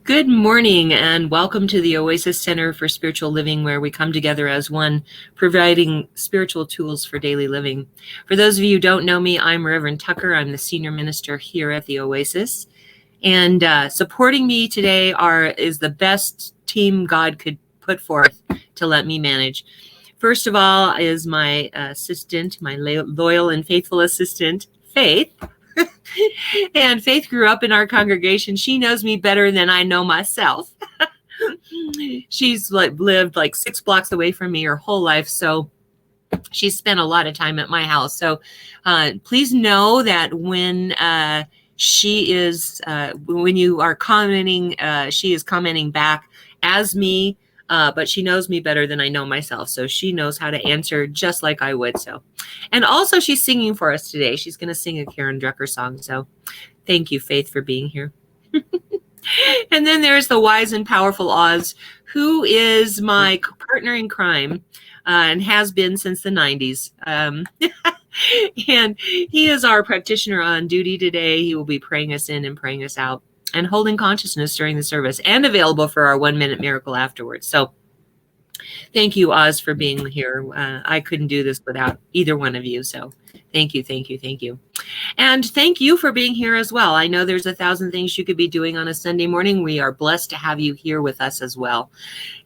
Good morning and welcome to the Oasis Center for Spiritual Living, where we come together as one, providing spiritual tools for daily living. For those of you who don't know me, I'm Reverend Tucker. I'm the senior minister here at the Oasis. And supporting me today is the best team God could put forth to let me manage. First of all is my assistant, my loyal and faithful assistant, Faith. And Faith grew up in our congregation. She knows me better than I know myself. She's lived 6 blocks away from me her whole life, so she's spent a lot of time at my house. So please know that when when you are commenting, she is commenting back as me, but she knows me better than I know myself. So she knows how to answer just like I would. So, and also she's singing for us today. She's going to sing a Karen Drucker song. So thank you, Faith, for being here. And then there's the wise and powerful Oz, who is my partner in crime and has been since the 90s. And he is our practitioner on duty today. He will be praying us in and praying us out and holding consciousness during the service and available for our 1-minute miracle afterwards. So thank you, Oz, for being here. I couldn't do this without either one of you. So thank you, thank you, thank you. And thank you for being here as well. I know there's 1,000 things you could be doing on a Sunday morning. We are blessed to have you here with us as well.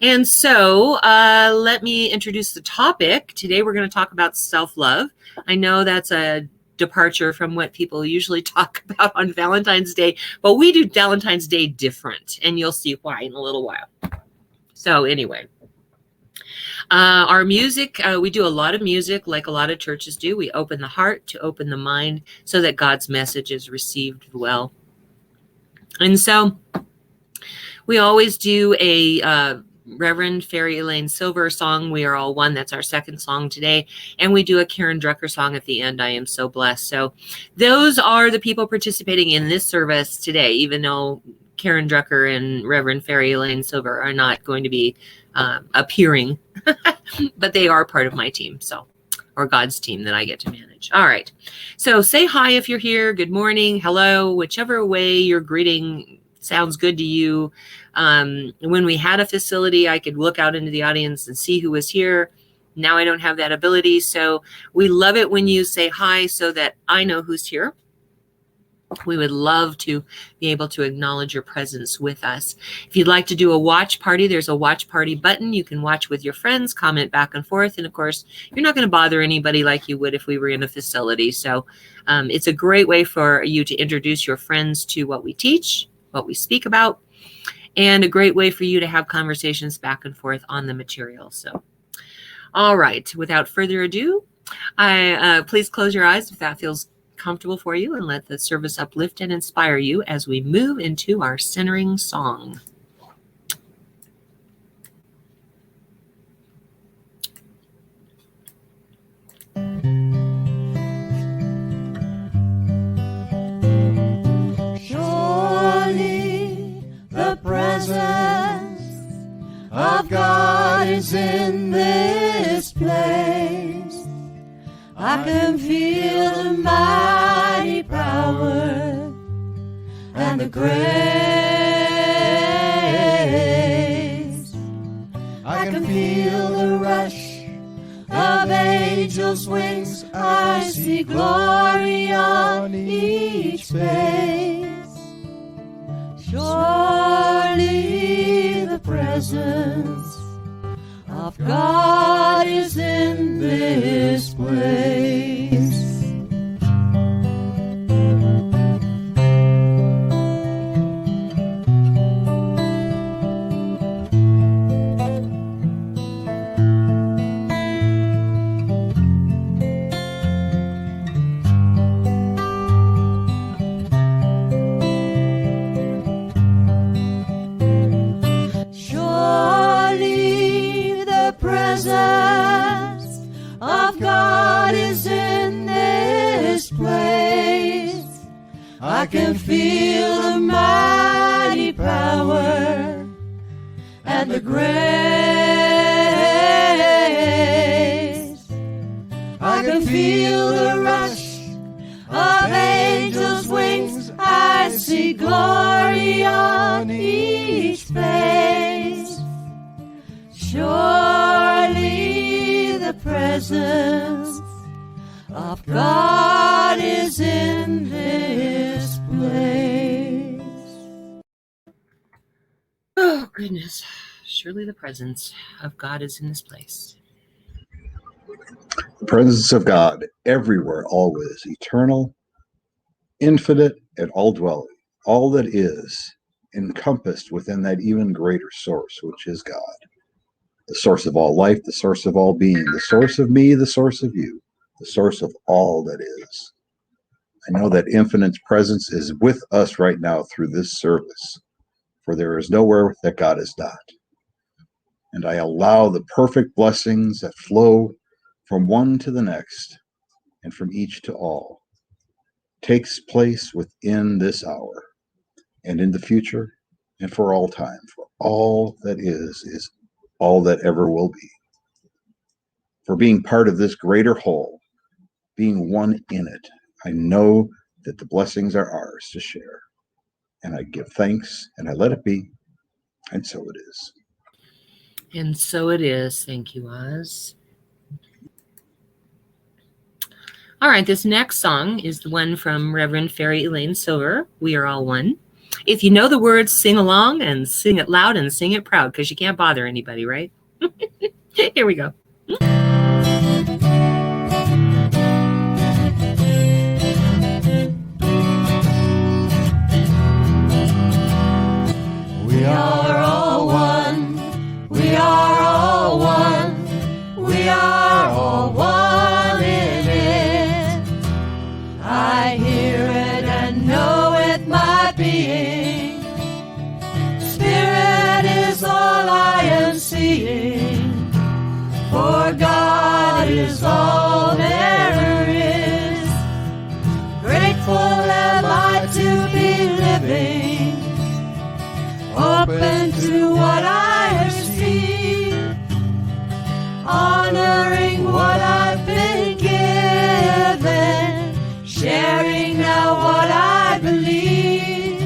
And so let me introduce the topic. Today we're going to talk about self-love. I know that's a departure from what people usually talk about on Valentine's Day, but we do Valentine's Day different, and you'll see why in a little while. So anyway. Our music, we do a lot of music like a lot of churches do. We open the heart to open the mind so that God's message is received well. And so we always do a Reverend Fairy Elaine Silver song, We Are All One. That's our second song today. And we do a Karen Drucker song at the end, I Am So Blessed. So those are the people participating in this service today, even though Karen Drucker and Reverend Fairy Elaine Silver are not going to be appearing, but they are part of my team, or God's team that I get to manage. All right. So say hi if you're here. Good morning. Hello. Whichever way your greeting sounds good to you. When we had a facility, I could look out into the audience and see who was here. Now I don't have that ability. So we love it when you say hi so that I know who's here. We would love to be able to acknowledge your presence with us. If you'd like to do a watch party, there's a watch party button. You can watch with your friends, comment back and forth. And of course, you're not going to bother anybody like you would if we were in a facility. So it's a great way for you to introduce your friends to what we teach, what we speak about, and a great way for you to have conversations back and forth on the material. So, all right, without further ado, please close your eyes if that feels comfortable for you, and let the service uplift and inspire you as we move into our centering song. Surely the presence of God is in this place. I can feel the mighty power and the grace. I can feel the rush of angels' wings. I see glory on each face. Surely the presence of God is in this place. Surely the presence of God is in this place. I can feel the mighty power and the grace. I can feel the rush of angels' wings. I see glory on each goodness. Surely the presence of God is in this place. The presence of God everywhere, always, eternal, infinite, and all-dwelling, all that is encompassed within that even greater source, which is God, the source of all life, the source of all being, the source of me, the source of you, the source of all that is. I know that infinite presence is with us right now through this service, for there is nowhere that God is not. And I allow the perfect blessings that flow from one to the next and from each to all takes place within this hour and in the future and for all time, for all that is all that ever will be. For being part of this greater whole, being one in it, I know that the blessings are ours to share. And I give thanks and I let it be. And so it is. And so it is. Thank you, Oz. All right, this next song is the one from Reverend Fairy Elaine Silver, We Are All One. If you know the words, sing along and sing it loud and sing it proud, because you can't bother anybody, right? Here we go. We are all one. We are all one. We are all one in it. I hear it and know it, my being. Spirit is all I am seeing. For God is all there is. Grateful am I to be living, open to what I have seen, honoring what I've been given, sharing now what I believe.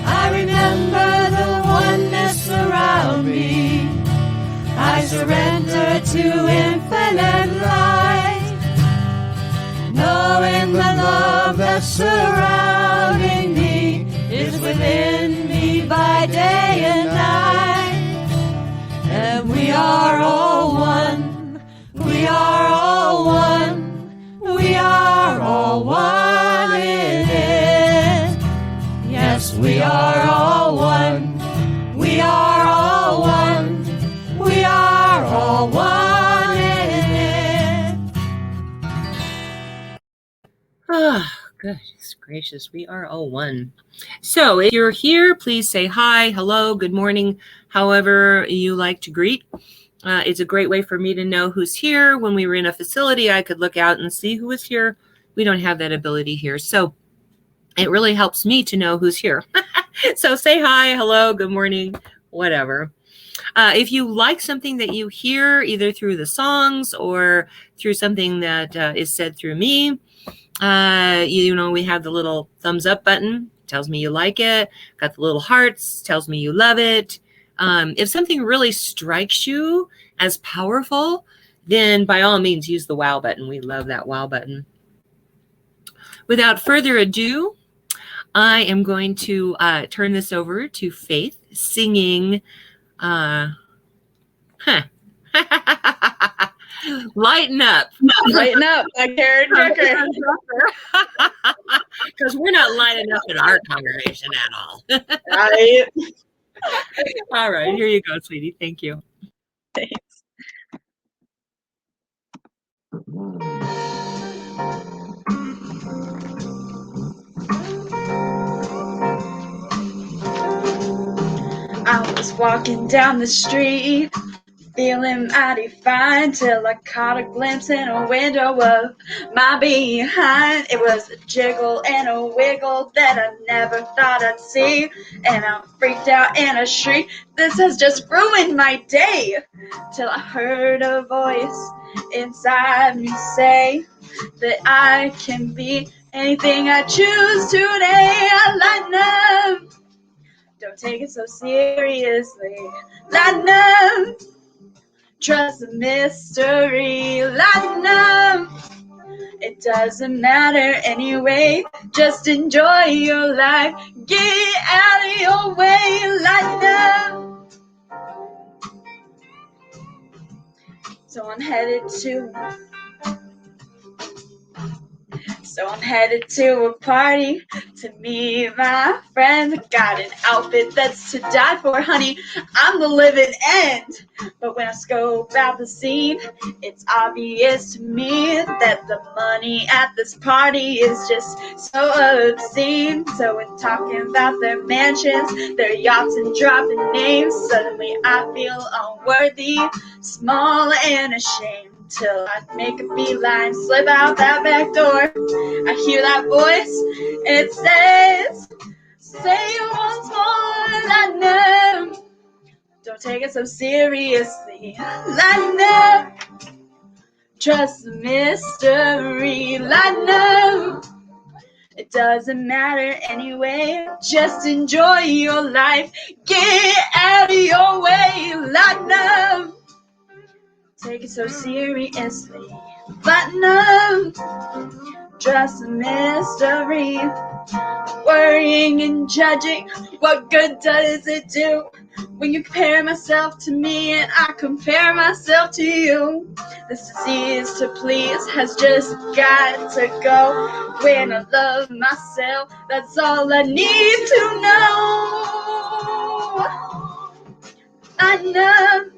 I remember the oneness around me. I surrender to infinite light, knowing the love that's surrounding me is within me by day and night. And we are all one. We are all one. We are all one in it. Yes, we are all one. We are all one. We are all one in it. Ah, goodness gracious, we are all one. So if you're here, please say hi, hello, good morning, however you like to greet. It's a great way for me to know who's here. When we were in a facility, I could look out and see who was here. We don't have that ability here. So it really helps me to know who's here. So say hi, hello, good morning, whatever. If you like something that you hear either through the songs or through something that is said through me, we have the little thumbs up button, tells me you like it. Got the little hearts, tells me you love it. If something really strikes you as powerful, then by all means use the wow button. We love that wow button. Without further ado, I am going to turn this over to Faith singing Lighten Up. Lighten Up by Karen Drucker. Because we're not lighting up in our congregation at all. Right. All right, here you go, sweetie. Thank you. Thanks. I was walking down the street, feeling mighty fine, till I caught a glimpse in a window of my behind. It was a jiggle and a wiggle that I never thought I'd see, and I freaked out in a shriek. This has just ruined my day, till I heard a voice inside me say that I can be anything I choose today. I lighten up. Don't take it so seriously. Lighten up. Trust the mystery. Lighten up. It doesn't matter anyway. Just enjoy your life. Get out of your way. Lighten up. So I'm headed to a party to meet my friends. Got an outfit that's to die for, honey. I'm the living end. But when I scope out the scene, it's obvious to me that the money at this party is just so obscene. So when talking about their mansions, their yachts, and dropping names, suddenly I feel unworthy, small and ashamed. Till I make a beeline, slip out that back door. I hear that voice, it says, say it once more, Latinum. Don't take it so seriously, Latinum. Trust the mystery, Latinum. It doesn't matter anyway, just enjoy your life. Get out of your way, Latinum. Take it so seriously, Platinum. Trust the mystery. Worrying and judging, what good does it do when you compare myself to me and I compare myself to you? This disease to please has just got to go. When I love myself, that's all I need to know. I know.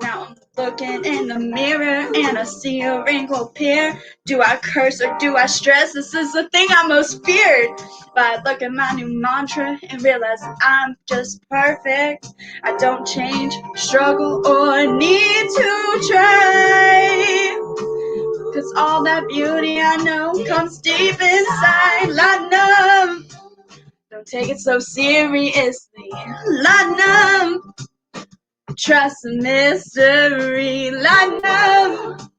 Now I'm looking in the mirror and I see a wrinkled pear. Do I curse or do I stress? This is the thing I most feared. But I look at my new mantra and realize I'm just perfect. I don't change, struggle, or need to try. Cause all that beauty I know comes deep inside. Latinum. Don't take it so seriously. Latinum. Trust the mystery, Latinum.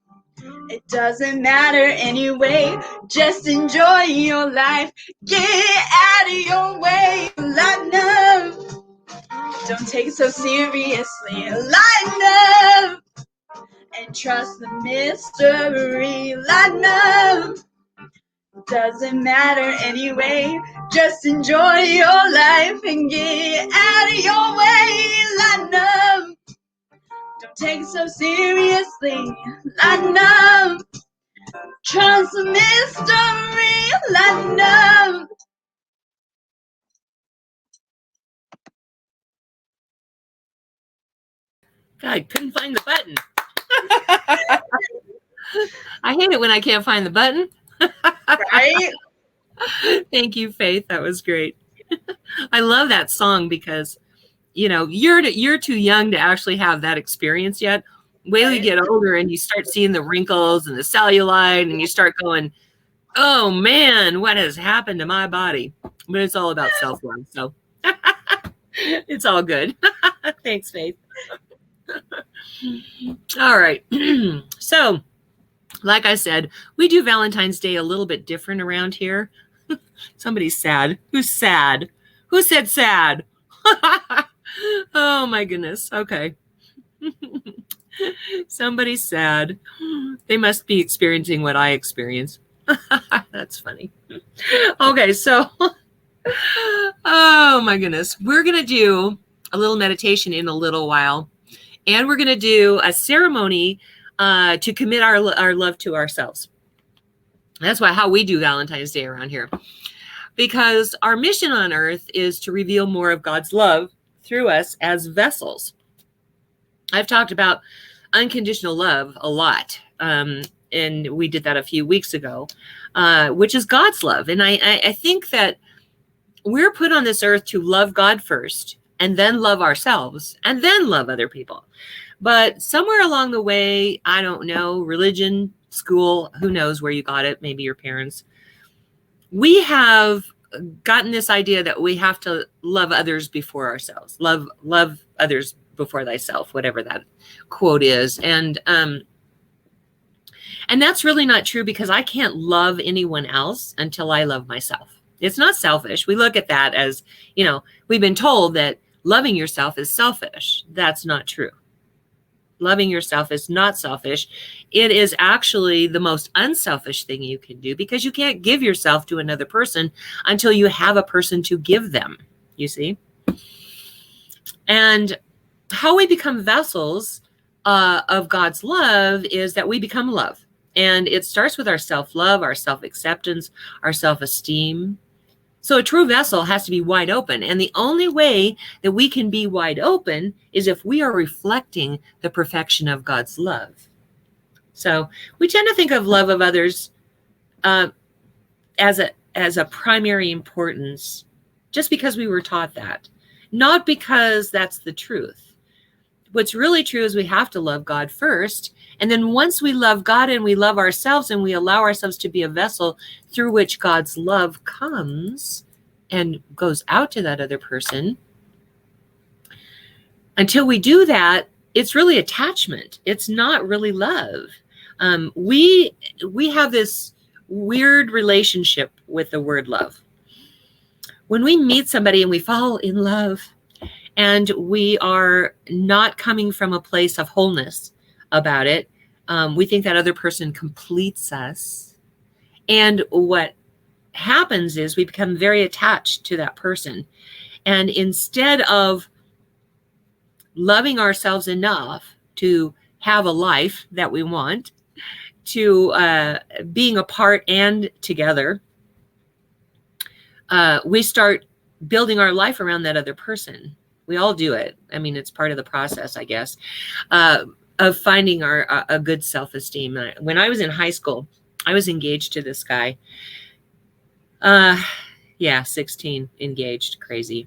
It doesn't matter anyway, just enjoy your life. Get out of your way, Latinum. Don't take it so seriously, Latinum. And trust the mystery, Latinum. Doesn't matter anyway, just enjoy your life and get out of your way, Latinum. Don't take it so seriously, Latinum. Trust the mystery, Latinum. God, couldn't find the button. I hate it when I can't find the button. Right? Thank you, Faith. That was great. I love that song because, you know, you're too young to actually have that experience yet. Wait till you get older and you start seeing the wrinkles and the cellulite and you start going, oh man, what has happened to my body? But it's all about self-love. So it's all good. Thanks, Faith. All right. So, like I said, we do Valentine's Day a little bit different around here. Somebody's sad. Who's sad? Who said sad? Oh my goodness. Okay. Somebody's sad. They must be experiencing what I experience. That's funny. Okay, so oh my goodness. We're going to do a little meditation in a little while. And we're going to do a ceremony to commit our love to ourselves. That's how we do Valentine's Day around here. Because our mission on earth is to reveal more of God's love through us as vessels. I've talked about unconditional love a lot. And we did that a few weeks ago, which is God's love. And I think that we're put on this earth to love God first, and then love ourselves, and then love other people. But somewhere along the way, I don't know, religion, school, who knows where you got it, maybe your parents, we have gotten this idea that we have to love others before ourselves. Love others before thyself, whatever that quote is. And that's really not true, because I can't love anyone else until I love myself. It's not selfish. We look at that as, you know, we've been told that loving yourself is selfish. That's not true. Loving yourself is not selfish. It is actually the most unselfish thing you can do, because you can't give yourself to another person until you have a person to give them, you see? And how we become vessels of God's love is that we become love. And it starts with our self-love, our self-acceptance, our self-esteem. So a true vessel has to be wide open. And the only way that we can be wide open is if we are reflecting the perfection of God's love. So we tend to think of love of others as a primary importance just because we were taught that, not because that's the truth. What's really true is we have to love God first. And then once we love God and we love ourselves and we allow ourselves to be a vessel through which God's love comes and goes out to that other person, until we do that, it's really attachment. It's not really love. We have this weird relationship with the word love. When we meet somebody and we fall in love, and we are not coming from a place of wholeness about it, we think that other person completes us. And what happens is we become very attached to that person. And instead of loving ourselves enough to have a life that we want, to being apart and together, we start building our life around that other person. We all do it. I mean, it's part of the process, I guess, of finding a good self-esteem. When I was in high school, I was engaged to this guy. 16, engaged, crazy.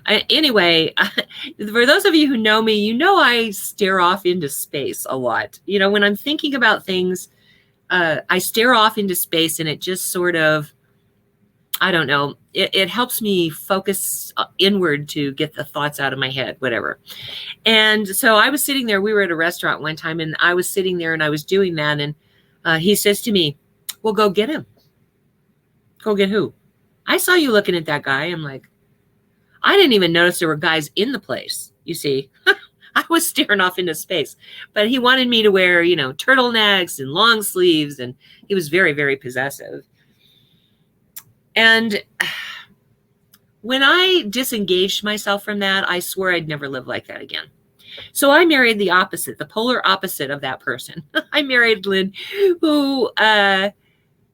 Anyway, for those of you who know me, you know I stare off into space a lot. You know, when I'm thinking about things, I stare off into space, and it just sort of, I don't know, it helps me focus inward to get the thoughts out of my head, whatever. And so I was sitting there, we were at a restaurant one time, and I was sitting there and I was doing that. And he says to me, well, go get him. Go get who? I saw you looking at that guy. I'm like, I didn't even notice there were guys in the place. You see, I was staring off into space, but he wanted me to wear, you know, turtlenecks and long sleeves. And he was very, very possessive. And when I disengaged myself from that, I swore I'd never live like that again. So I married the opposite, the polar opposite of that person. I married Lynn, who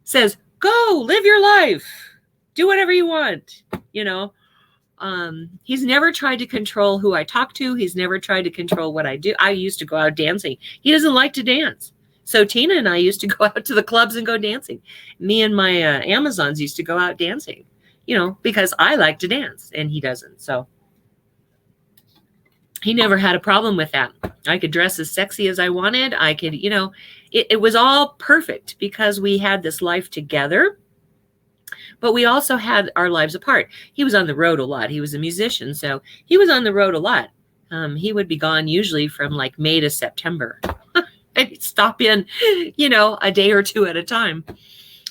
says, go live your life, do whatever you want. You know, he's never tried to control who I talk to. He's never tried to control what I do. I used to go out dancing. He doesn't like to dance. So Tina and I used to go out to the clubs and go dancing. Me and my Amazons used to go out dancing, you know, because I like to dance and he doesn't. So he never had a problem with that. I could dress as sexy as I wanted. I could, you know, it was all perfect because we had this life together, but we also had our lives apart. He was on the road a lot. He was a musician, so he was on the road a lot. He would be gone usually from like May to September. I'd stop in, you know, a day or two at a time.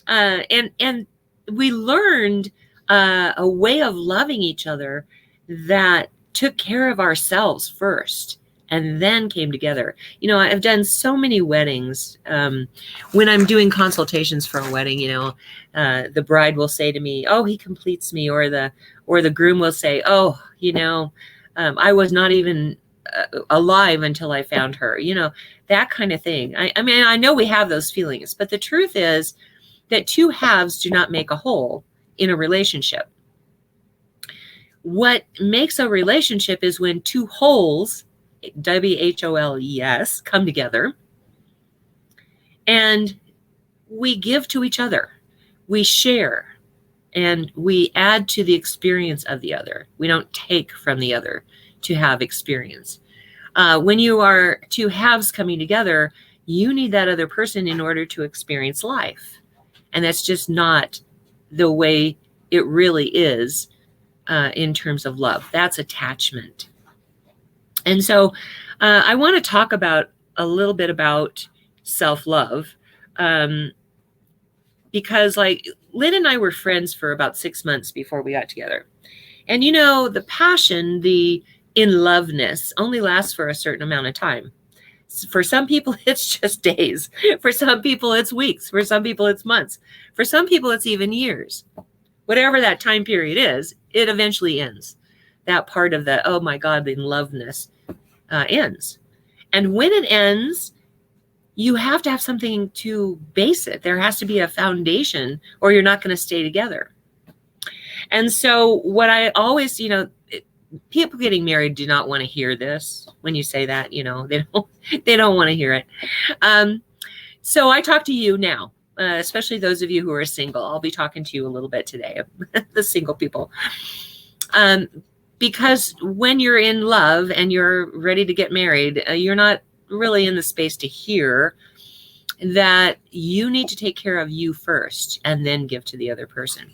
And we learned a way of loving each other that took care of ourselves first and then came together. You know, I've done so many weddings. When I'm doing consultations for a wedding, you know, the bride will say to me, oh, he completes me. Or the groom will say, oh, you know, I was not even alive until I found her, you know, that kind of thing. I mean, I know we have those feelings, but the truth is that two halves do not make a whole in a relationship. What makes a relationship is when two wholes, WHOLES, come together and we give to each other, we share, and we add to the experience of the other. We don't take from the other to have experience. When you are two halves coming together, you need that other person in order to experience life. And that's just not the way it really is in terms of love. That's attachment. And so I want to talk about a little bit about self-love because like Lynn and I were friends for about 6 months before we got together. And you know, the passion, the in-loveness only lasts for a certain amount of time. For some people, it's just days. For some people, it's weeks. For some people, it's months. For some people, it's even years. Whatever that time period is, it eventually ends. That part of the, oh my God, the in-loveness ends. And when it ends, you have to have something to base it. There has to be a foundation, or you're not going to stay together. And so what I always, people getting married do not want to hear this. When you say that, they don't want to hear it. So I talk to you now, especially those of you who are single. I'll be talking to you a little bit today, the single people. Because when you're in love and you're ready to get married, you're not really in the space to hear that you need to take care of you first and then give to the other person.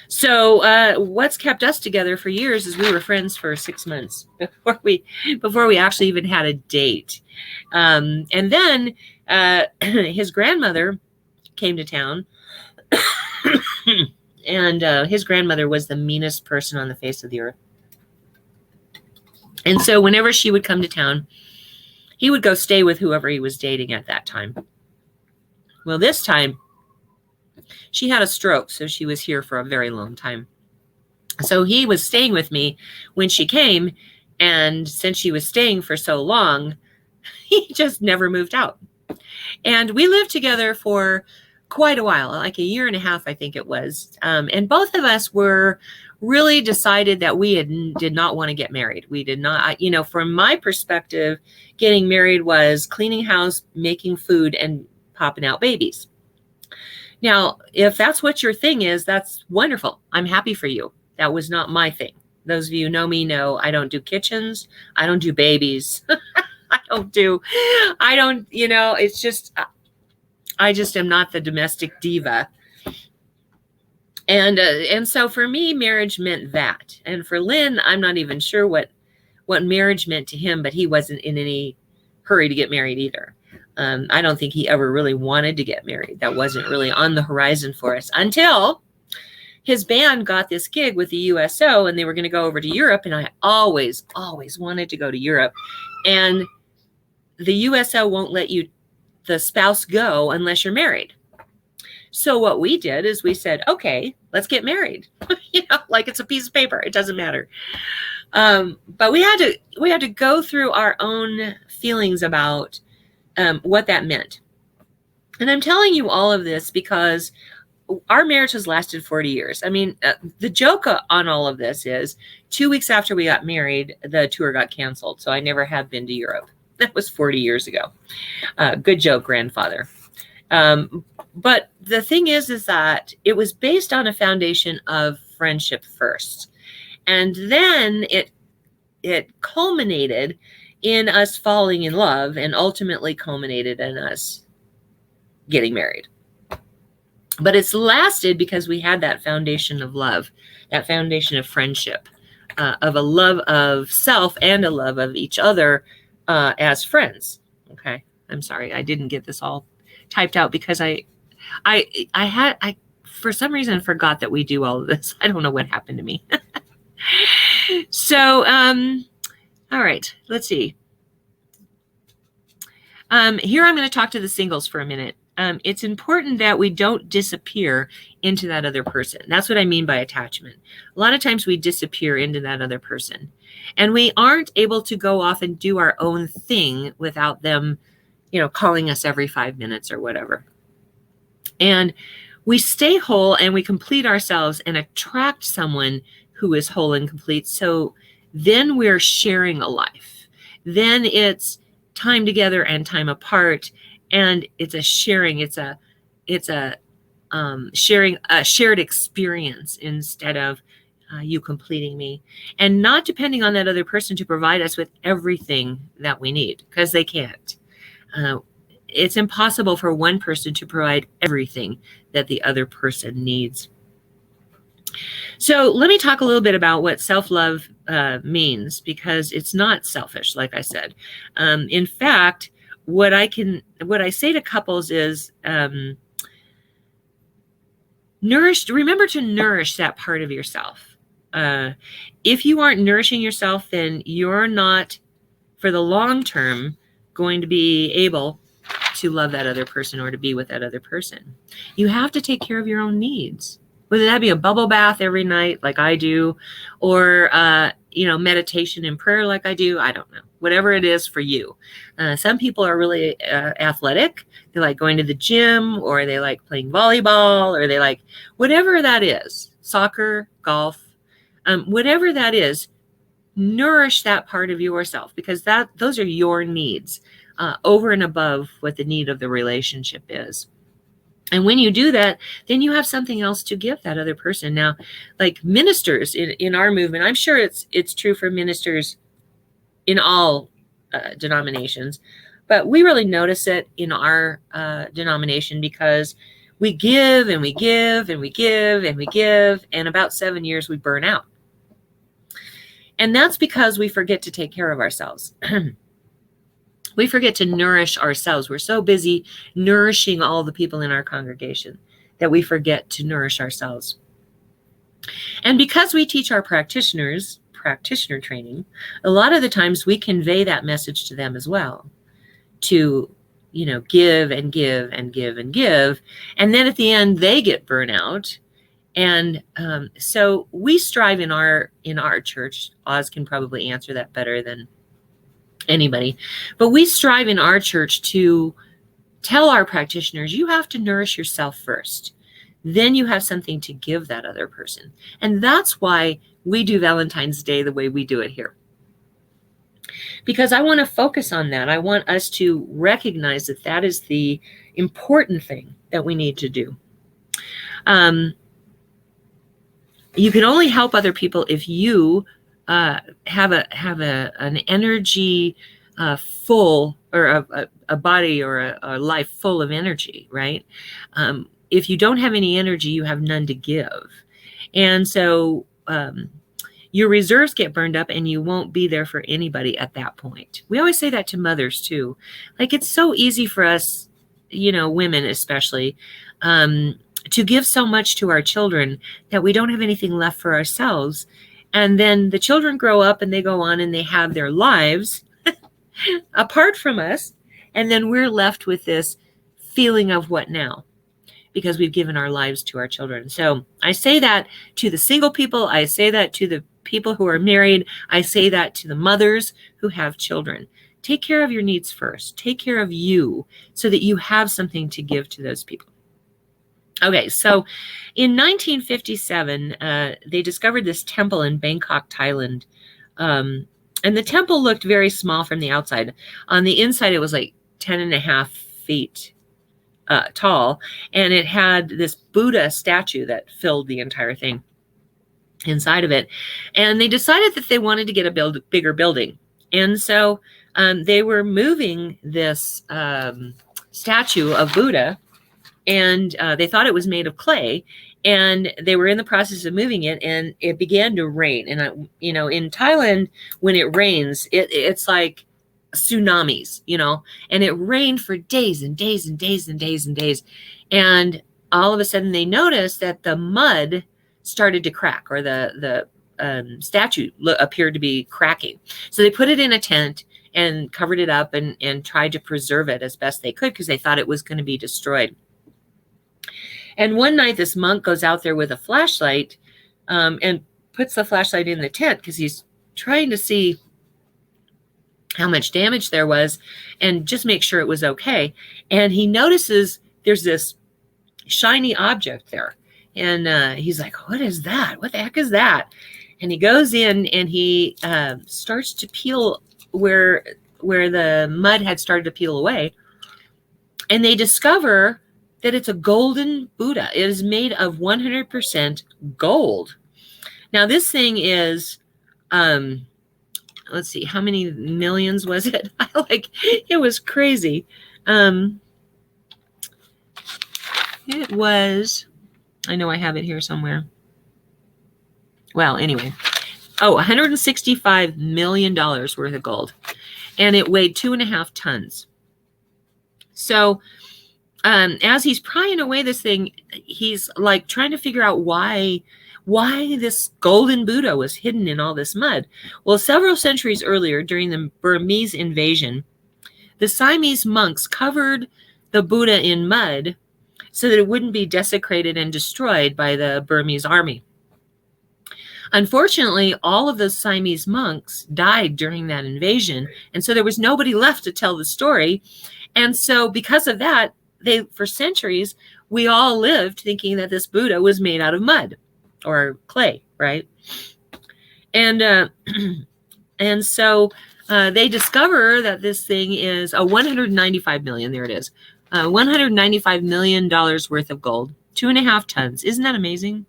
So what's kept us together for years is we were friends for 6 months before we actually even had a date. And then his grandmother came to town. And his grandmother was the meanest person on the face of the earth. And so whenever she would come to town, he would go stay with whoever he was dating at that time. Well, this time, she had a stroke, so she was here for a very long time. So he was staying with me when she came, and since she was staying for so long, he just never moved out. And we lived together for quite a while, like a year and a half, I think it was. And both of us were really decided that we did not want to get married. We did not, from my perspective, getting married was cleaning house, making food, and popping out babies. Now, if that's what your thing is, that's wonderful. I'm happy for you. That was not my thing. Those of you who know me know I don't do kitchens. I don't do babies. It's just, I just am not the domestic diva. And so for me, marriage meant that. And for Lynn, I'm not even sure what marriage meant to him, but he wasn't in any hurry to get married either. I don't think he ever really wanted to get married. That wasn't really on the horizon for us until his band got this gig with the USO, and they were going to go over to Europe. And I always wanted to go to Europe. And the USO won't let the spouse go unless you're married. So what we did is we said, okay, let's get married. Like it's a piece of paper. It doesn't matter. But we had to go through our own feelings about what that meant. And I'm telling you all of this because our marriage has lasted 40 years. I mean, the joke on all of this is 2 weeks after we got married, the tour got canceled. So I never have been to Europe. That was 40 years ago. Good joke, grandfather. But the thing is that it was based on a foundation of friendship first. And then it culminated in us falling in love and ultimately culminated in us getting married. But it's lasted because we had that foundation of love, that foundation of friendship, of a love of self and a love of each other as friends. Okay. I'm sorry. I didn't get this all typed out because I for some reason forgot that we do all of this. I don't know what happened to me. So, all right, let's see. Here I'm going to talk to the singles for a minute. It's important that we don't disappear into that other person. That's what I mean by attachment. A lot of times we disappear into that other person, and we aren't able to go off and do our own thing without them, calling us every 5 minutes or whatever. And we stay whole and we complete ourselves and attract someone who is whole and complete. So then we're sharing a life. Then it's time together and time apart. And it's a sharing. It's a sharing a shared experience instead of you completing me, and not depending on that other person to provide us with everything that we need, because they can't. It's impossible for one person to provide everything that the other person needs. So let me talk a little bit about what self-love means, because it's not selfish, like I said. In fact, what I say to couples is remember to nourish that part of yourself. If you aren't nourishing yourself, then you're not, for the long term, going to be able to love that other person or to be with that other person. You have to take care of your own needs, whether that be a bubble bath every night like I do, or meditation and prayer like I do. I don't know. Whatever it is for you. Some people are really athletic. They like going to the gym, or they like playing volleyball, or they like whatever that is, soccer, golf, whatever that is. Nourish that part of yourself, because those are your needs over and above what the need of the relationship is. And when you do that, then you have something else to give that other person. Now, like ministers in our movement, I'm sure it's true for ministers in all denominations, but we really notice it in our denomination because we give and we give and we give and we give, and about 7 years we burn out. And that's because we forget to take care of ourselves. We forget to nourish ourselves. We're so busy nourishing all the people in our congregation that we forget to nourish ourselves. And because we teach our practitioners practitioner training, a lot of the times we convey that message to them as well, to give and give and give and give. And then at the end, they get burnout. And so we strive in our church. Oz can probably answer that better than anybody, but we strive in our church to tell our practitioners, you have to nourish yourself first. Then you have something to give that other person. And that's why we do Valentine's Day the way we do it here. Because I want to focus on that. I want us to recognize that that is the important thing that we need to do. You can only help other people if you have an energy full, or a body or a life full of energy, right? If you don't have any energy, you have none to give. And so your reserves get burned up and you won't be there for anybody at that point. We always say that to mothers too. Like, it's so easy for us, women especially, to give so much to our children that we don't have anything left for ourselves. And then the children grow up and they go on and they have their lives apart from us. And then we're left with this feeling of what now? Because we've given our lives to our children. So I say that to the single people. I say that to the people who are married. I say that to the mothers who have children. Take care of your needs first. Take care of you so that you have something to give to those people. Okay, so in 1957, they discovered this temple in Bangkok, Thailand. And the temple looked very small from the outside. On the inside, it was like 10.5 feet tall. And it had this Buddha statue that filled the entire thing inside of it. And they decided that they wanted to get a bigger building. And so they were moving this statue of Buddha, and they thought it was made of clay, and they were in the process of moving it, and it began to rain. And in Thailand, when it rains, it's like tsunamis, and it rained for days and days and days and days and days. And all of a sudden they noticed that the mud started to crack, or the statue appeared to be cracking. So they put it in a tent and covered it up and tried to preserve it as best they could, because they thought it was going to be destroyed. And one night, this monk goes out there with a flashlight and puts the flashlight in the tent because he's trying to see how much damage there was and just make sure it was okay. And he notices there's this shiny object there. And he's like, what is that? What the heck is that? And he goes in and he starts to peel where the mud had started to peel away. And they discover that it's a golden Buddha. It is made of 100% gold. Now, this thing is, let's see, how many millions was it? It was crazy. It was, I know I have it here somewhere. Well, anyway. $165 million worth of gold. And it weighed 2.5 tons. So, as he's prying away this thing, he's like trying to figure out why this golden Buddha was hidden in all this mud. Well, several centuries earlier, during the Burmese invasion, the Siamese monks covered the Buddha in mud so that it wouldn't be desecrated and destroyed by the Burmese army. Unfortunately, all of those Siamese monks died during that invasion, and so there was nobody left to tell the story. And so because of that, for centuries, we all lived thinking that this Buddha was made out of mud or clay, right? And and so they discover that this thing is a 195 million. There it is, $195 million worth of gold, 2.5 tons. Isn't that amazing?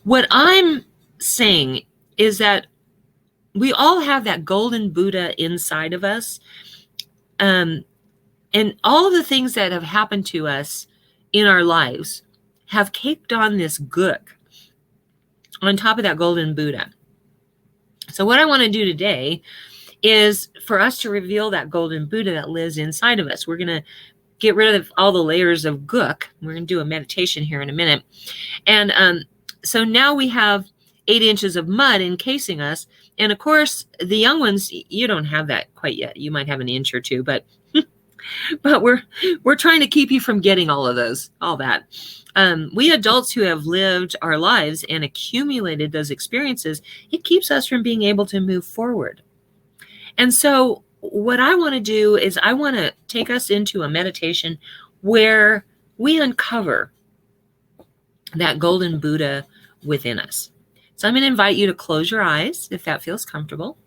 What I'm saying is that we all have that golden Buddha inside of us. And all of the things that have happened to us in our lives have caked on this gook on top of that golden Buddha. So what I want to do today is for us to reveal that golden Buddha that lives inside of us. We're going to get rid of all the layers of gook. We're going to do a meditation here in a minute. And so now we have 8 inches of mud encasing us. And of course, the young ones, you don't have that quite yet. You might have an inch or two, but we're trying to keep you from getting all that. We adults who have lived our lives and accumulated those experiences, it keeps us from being able to move forward. And so what I want to do is I want to take us into a meditation where we uncover that golden Buddha within us. So I'm going to invite you to close your eyes if that feels comfortable.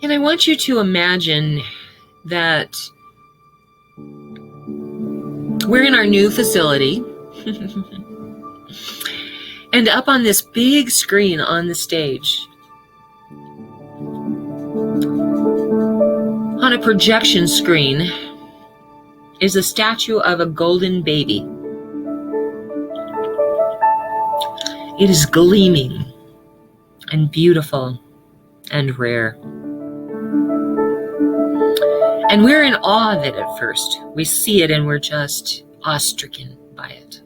And I want you to imagine that we're in our new facility. And up on this big screen on the stage, on a projection screen, is a statue of a golden baby. It is gleaming and beautiful and rare. And we're in awe of it at first. We see it and we're just awe-stricken by it.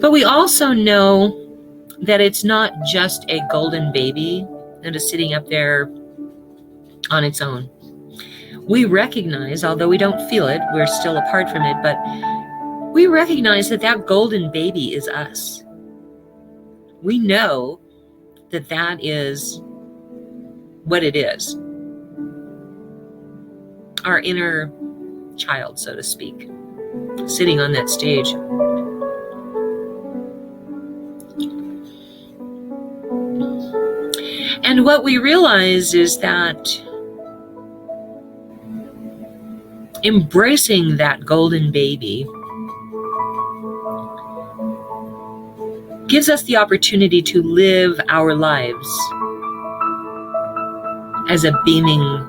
But we also know that it's not just a golden baby that is sitting up there on its own. We recognize, although we don't feel it, we're still apart from it, but we recognize that that golden baby is us. We know that that is what it is. Our inner child, so to speak, sitting on that stage. And what we realize is that embracing that golden baby gives us the opportunity to live our lives as a beaming,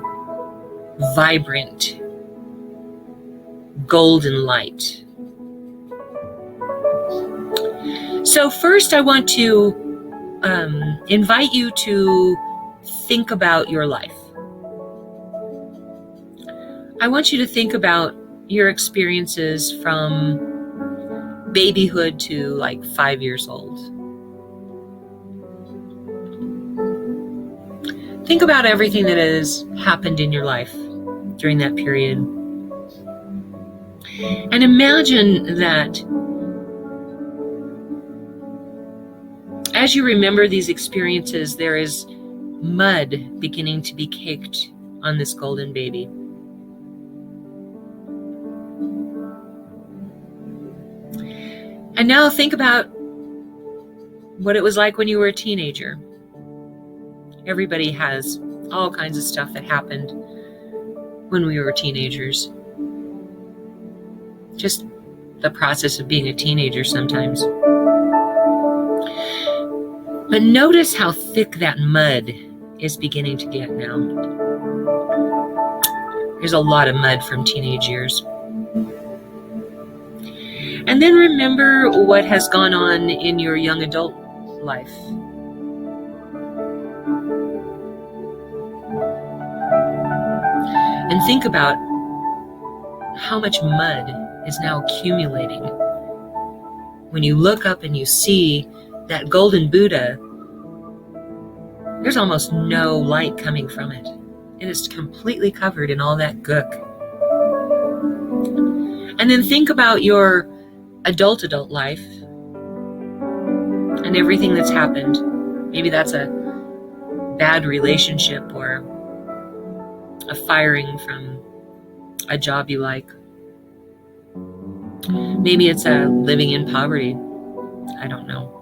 vibrant, golden light. So first I want to invite you to think about your life. I want you to think about your experiences from babyhood to like 5 years old. Think about everything that has happened in your life during that period. And imagine that as you remember these experiences, there is mud beginning to be caked on this golden baby. And now think about what it was like when you were a teenager. Everybody has all kinds of stuff that happened when we were teenagers. Just the process of being a teenager sometimes. But notice how thick that mud is beginning to get now. There's a lot of mud from teenage years. And then remember what has gone on in your young adult life. And think about how much mud is now accumulating. When you look up and you see that golden Buddha, there's almost no light coming from it. It is completely covered in all that gook. And then think about your adult life and everything that's happened. Maybe that's a bad relationship or a firing from a job you like. Maybe it's a living in poverty. I don't know.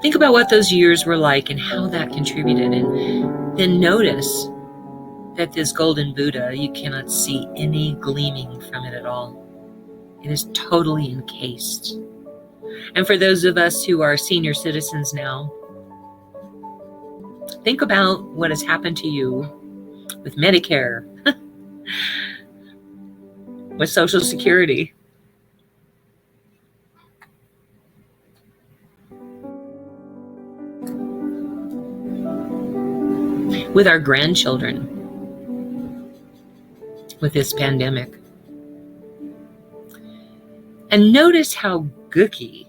Think about what those years were like and how that contributed, and then notice that this golden Buddha, you cannot see any gleaming from it at all. It is totally encased. And for those of us who are senior citizens now, think about what has happened to you with Medicare, with Social Security. With our grandchildren, with this pandemic. And notice how gooky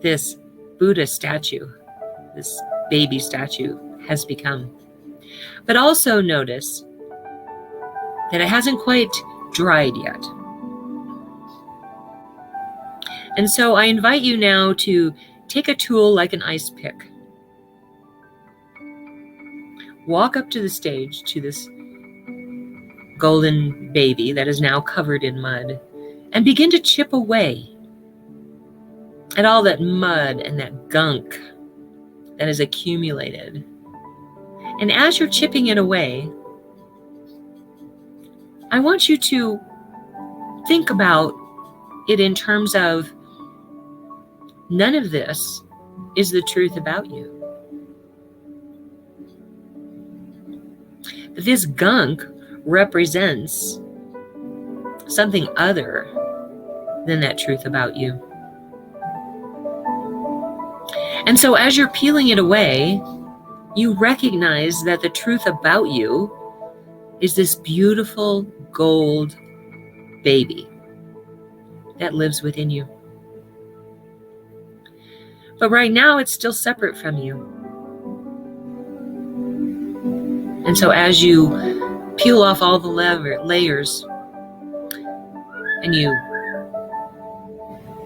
this Buddha statue, this baby statue, has become. But also notice that it hasn't quite dried yet. And so I invite you now to take a tool like an ice pick. Walk up to the stage to this golden baby that is now covered in mud and begin to chip away at all that mud and that gunk that is accumulated. And as you're chipping it away, I want you to think about it in terms of none of this is the truth about you. This gunk represents something other than that truth about you. And so as you're peeling it away, you recognize that the truth about you is this beautiful gold baby that lives within you. But right now it's still separate from you. And so as you peel off all the layers and you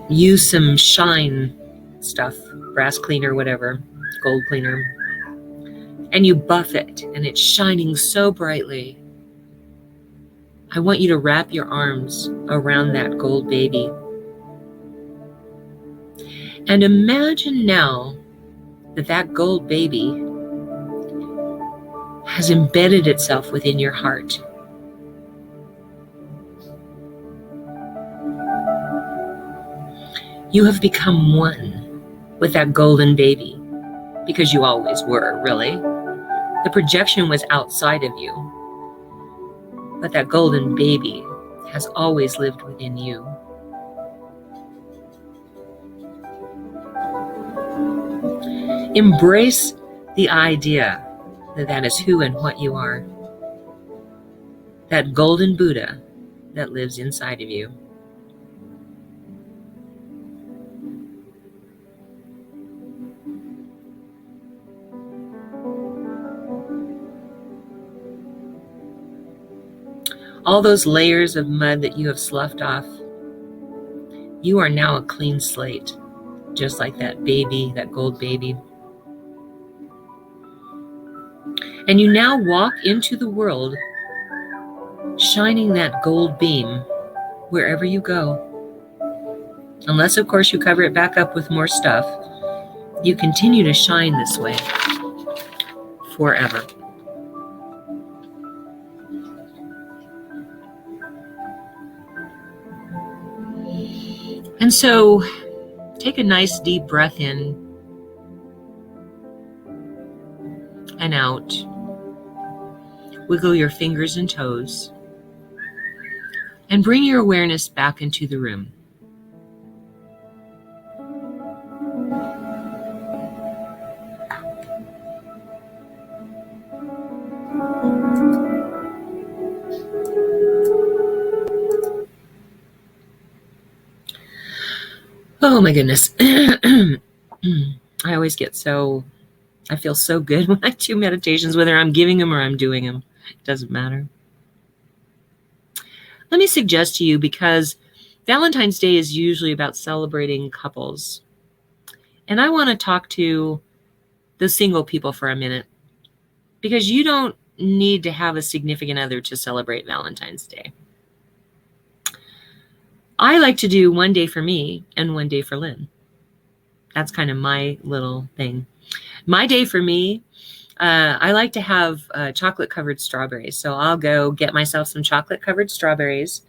use some shine stuff, brass cleaner, whatever, gold cleaner, and you buff it and it's shining so brightly, I want you to wrap your arms around that gold baby. And imagine now that that gold baby has embedded itself within your heart. You have become one with that golden baby, because you always were, really. The projection was outside of you, but that golden baby has always lived within you. Embrace the idea that that is who and what you are. That golden Buddha that lives inside of you. All those layers of mud that you have sloughed off, you are now a clean slate, just like that baby, that gold baby. And you now walk into the world shining that gold beam wherever you go. Unless, of course, you cover it back up with more stuff, you continue to shine this way forever. And so take a nice deep breath in and out. Wiggle your fingers and toes and bring your awareness back into the room. Oh my goodness. I always get I feel so good when I do meditations, whether I'm giving them or I'm doing them. It doesn't matter. Let me suggest to you, because Valentine's Day is usually about celebrating couples. And I want to talk to the single people for a minute, because you don't need to have a significant other to celebrate Valentine's Day. I like to do one day for me and one day for Lynn. That's kind of my little thing. My day for me, I like to have chocolate covered strawberries. So I'll go get myself some chocolate covered strawberries,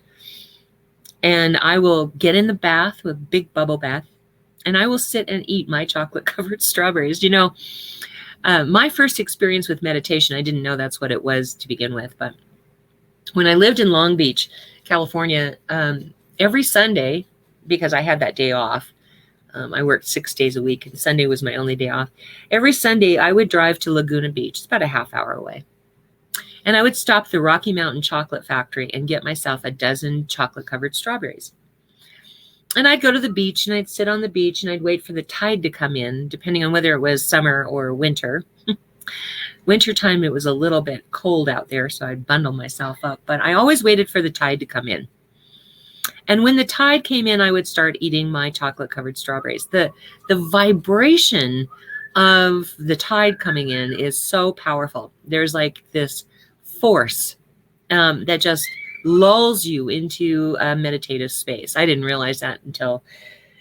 and I will get in the bath with big bubble bath, and I will sit and eat my chocolate covered strawberries. You know, my first experience with meditation, I didn't know that's what it was to begin with. But when I lived in Long Beach, California, every Sunday, because I had that day off, I worked 6 days a week, and Sunday was my only day off. Every Sunday, I would drive to Laguna Beach. It's about a half hour away. And I would stop at the Rocky Mountain Chocolate Factory and get myself a dozen chocolate-covered strawberries. And I'd go to the beach, and I'd sit on the beach, and I'd wait for the tide to come in, depending on whether it was summer or winter. Wintertime, it was a little bit cold out there, so I'd bundle myself up. But I always waited for the tide to come in. And when the tide came in, I would start eating my chocolate-covered strawberries. The vibration of the tide coming in is so powerful. There's like this force that just lulls you into a meditative space. I didn't realize that until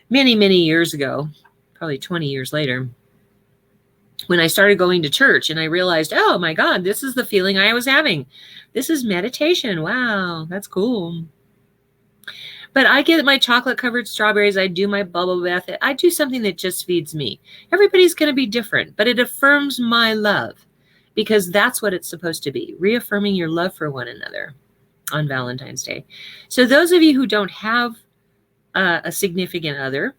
many, many years ago, probably 20 years later, when I started going to church, and I realized, oh my God, this is the feeling I was having. This is meditation. Wow, that's cool. But I get my chocolate covered strawberries. I do my bubble bath. I do something that just feeds me. Everybody's going to be different, but it affirms my love, because that's what it's supposed to be, reaffirming your love for one another on Valentine's Day. So those of you who don't have a significant other,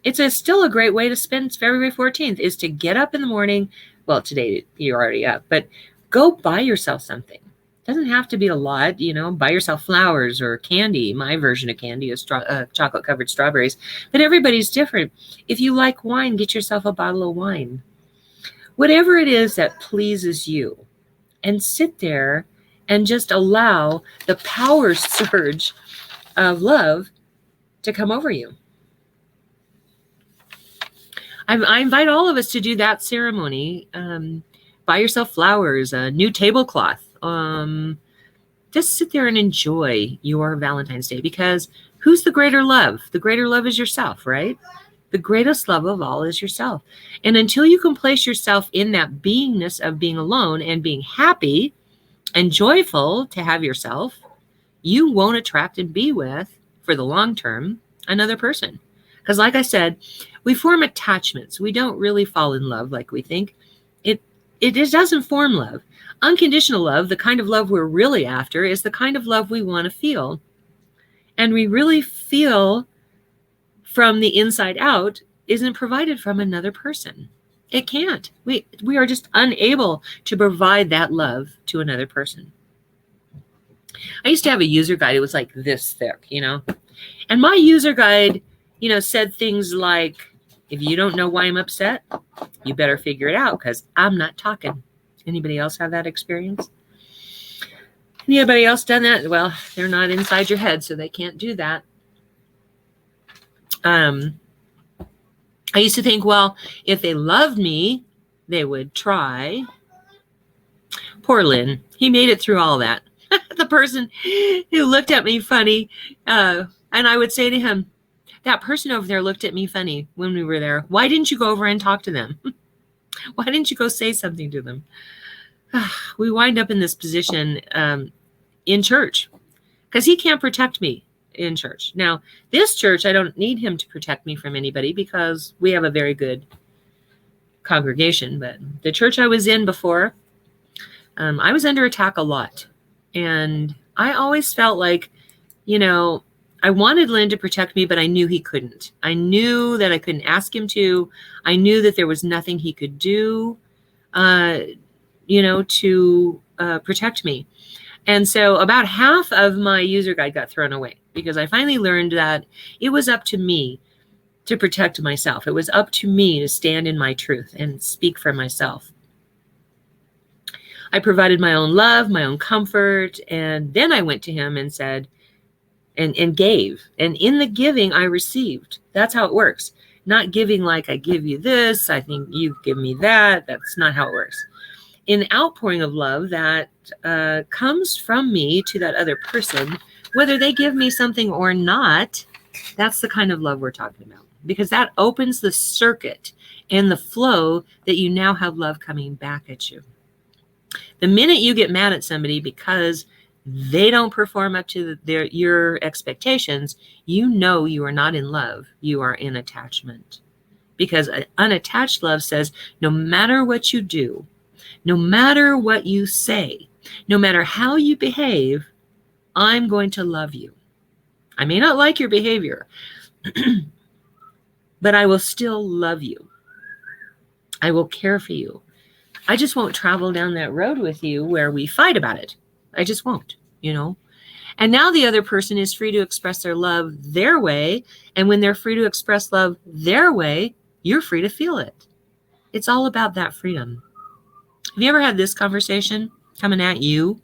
it's still a great way to spend February 14th, is to get up in the morning. Well, today you're already up, but go buy yourself something. Doesn't have to be a lot, you know, buy yourself flowers or candy. My version of candy is chocolate covered strawberries, but everybody's different. If you like wine, get yourself a bottle of wine. Whatever it is that pleases you, and sit there and just allow the power surge of love to come over you. I invite all of us to do that ceremony. Buy yourself flowers, a new tablecloth. Just sit there and enjoy your Valentine's Day, because who's the greater love? The greater love is yourself, right? The greatest love of all is yourself. And until you can place yourself in that beingness of being alone and being happy and joyful to have yourself, you won't attract and be with, for the long term, another person. Because like I said, we form attachments. We don't really fall in love like we think. It doesn't form love. Unconditional love, the kind of love we're really after, is the kind of love we want to feel. And we really feel from the inside out isn't provided from another person. It can't. We are just unable to provide that love to another person. I used to have a user guide. It was like this thick, you know. And my user guide, you know, said things like, if you don't know why I'm upset, you better figure it out, because I'm not talking. Anybody else have that experience? Anybody else done that? Well, they're not inside your head, so they can't do that. I used to think, well, if they loved me, they would try. Poor Lynn. He made it through all that. The person who looked at me funny, and I would say to him, that person over there looked at me funny when we were there. Why didn't you go over and talk to them? Why didn't you go say something to them? We wind up in this position in church, because he can't protect me in church. Now, this church, I don't need him to protect me from anybody, because we have a very good congregation. But the church I was in before, I was under attack a lot. And I always felt like, you know, I wanted Lynn to protect me, but I knew he couldn't. I knew that I couldn't ask him to. I knew that there was nothing he could do, you know, to protect me. And so about half of my user guide got thrown away, because I finally learned that it was up to me to protect myself. It was up to me to stand in my truth and speak for myself. I provided my own love, my own comfort, and then I went to him and said, and gave. And in the giving, I received. That's how it works. Not giving like I give you this, I think you give me that. That's not how it works. In outpouring of love that comes from me to that other person, whether they give me something or not, that's the kind of love we're talking about. Because that opens the circuit and the flow that you now have love coming back at you. The minute you get mad at somebody because they don't perform up to your expectations, you know you are not in love. You are in attachment. Because unattached love says, no matter what you do, no matter what you say, no matter how you behave, I'm going to love you. I may not like your behavior, but I will still love you. I will care for you. I just won't travel down that road with you where we fight about it. I just won't, you know. And now the other person is free to express their love their way. And when they're free to express love their way, you're free to feel it. It's all about that freedom. Have you ever had this conversation coming at you?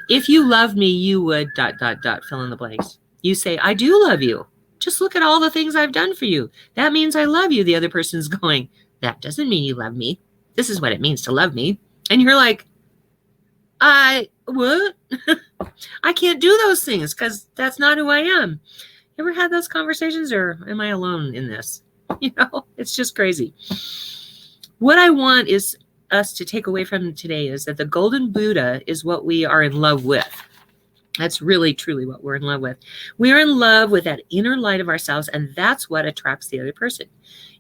If you love me, you would ... fill in the blanks. You say, I do love you. Just look at all the things I've done for you. That means I love you. The other person's going, that doesn't mean you love me. This is what it means to love me. And you're like, what? I can't do those things because that's not who I am. You ever had those conversations, or am I alone in this? You know, it's just crazy. What I want is us to take away from today is that the golden Buddha is what we are in love with. That's really, truly what we're in love with. We are in love with that inner light of ourselves, and that's what attracts the other person.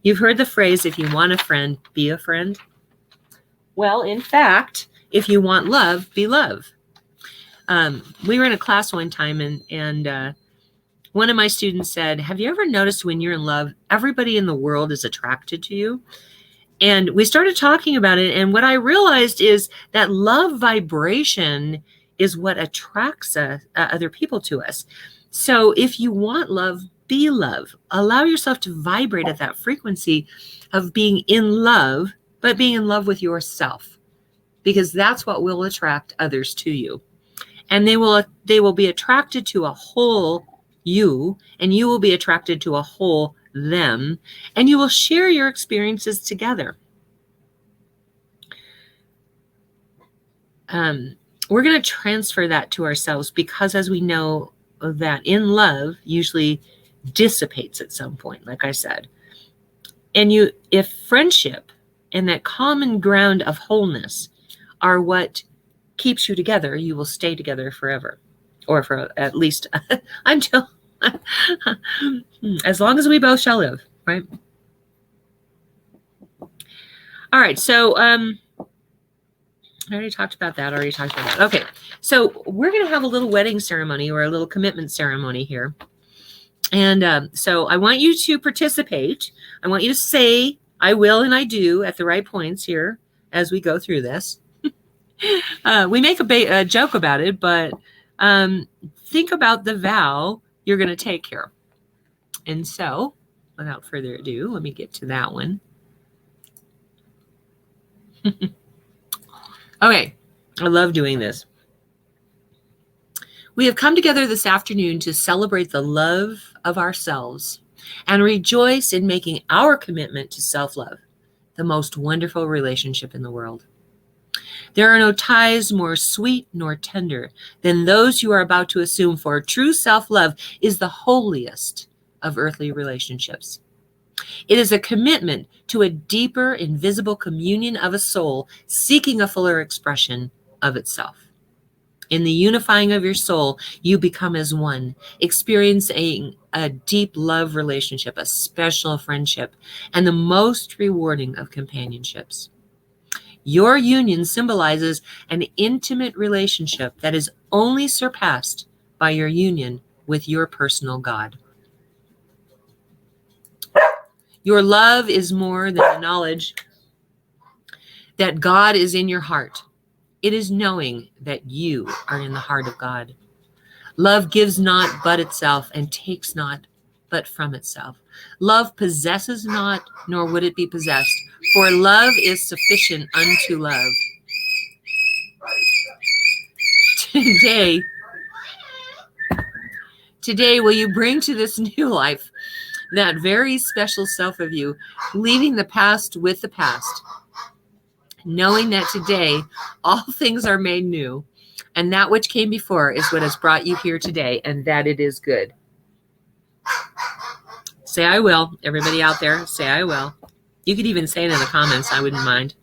You've heard the phrase, if you want a friend, be a friend. Well, in fact, if you want love, be love. We were in a class one time, and one of my students said, have you ever noticed when you're in love, everybody in the world is attracted to you? And we started talking about it, and what I realized is that love vibration is what attracts other people to us. So if you want love, be love. Allow yourself to vibrate at that frequency of being in love, but being in love with yourself, because that's what will attract others to you. And they will be attracted to a whole you, and you will be attracted to a whole them, and you will share your experiences together. We're going to transfer that to ourselves, because as we know that in love usually dissipates at some point, like I said. And if friendship and that common ground of wholeness are what keeps you together, you will stay together forever, or for at least until as long as we both shall live, right? All right, so I already talked about that. Okay, so we're going to have a little wedding ceremony or a little commitment ceremony here. And so I want you to participate. I want you to say, I will and I do at the right points here as we go through this. We make a joke about it, but think about the vow you're going to take here. And so, without further ado, let me get to that one. Okay, I love doing this. We have come together this afternoon to celebrate the love of ourselves and rejoice in making our commitment to self-love the most wonderful relationship in the world. There are no ties more sweet nor tender than those you are about to assume, for true self-love is the holiest of earthly relationships. It is a commitment to a deeper, invisible communion of a soul seeking a fuller expression of itself. In the unifying of your soul, you become as one, experiencing a deep love relationship, a special friendship, and the most rewarding of companionships. Your union symbolizes an intimate relationship that is only surpassed by your union with your personal God. Your love is more than the knowledge that God is in your heart. It is knowing that you are in the heart of God. Love gives not but itself and takes not but from itself. Love possesses not, nor would it be possessed. For love is sufficient unto love. Today, will you bring to this new life that very special self of you, leaving the past with the past, knowing that today all things are made new, and that which came before is what has brought you here today, and that it is good. Say I will. Everybody out there, say I will. You could even say it in the comments. I wouldn't mind.